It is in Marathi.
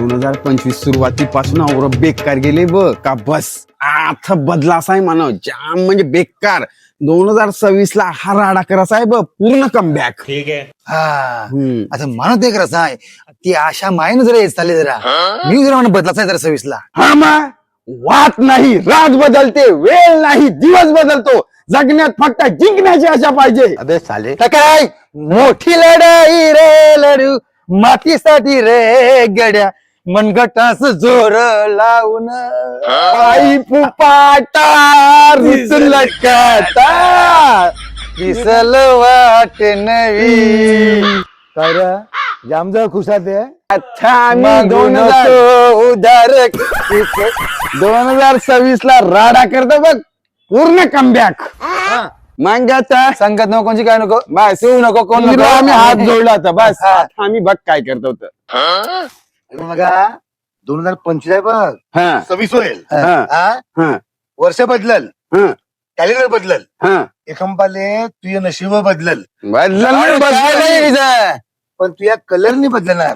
2025 सुरुवातीपासून और बेकार गेले बघ का बस आता बदला असा आहे मानव जाम म्हणजे बेकार. 2026 ला हा राडा करायचा आहे बघ पूर्ण कमबॅक. ठीक है. हा आता म्हणत एक रस आहे ती आशा मायनं जरा येत चालली जरा मी जरा म्हणून बदलाच आहे जरा 26 ला. हा मग वाट नाही रात बदलते वेळ नाही दिवस बदलतो. जगण्यात फक्त जिंकण्याची आशा पाहिजे. अबे साले काय मोठी लढाई रे लढू मातीसाठी रे गड्या मनगटास जोर लावून आई पुपाटा रुसून लटकता दिसल वाट नवी काय रे जामजा खुशात आहे अच्छा आम्ही मागू नको उधार 2026 ला राडा करतो बघ पूर्ण कमबॅक. मांगाचा संगत नको कोणची काय नको बस येऊ नको कोण नको आम्ही हात जोडला होता बस आता आम्ही बघ काय करतो होतं. बघा 2025 आहे बघ हा 26 होईल. हा हा? हा वर्ष बदलल हा कॅलेंडर बदलल हा एकंपाले तुझे नशीब बदलल बदल काय नाही हिचं. पण तुझ्या कलरनी बदलणार.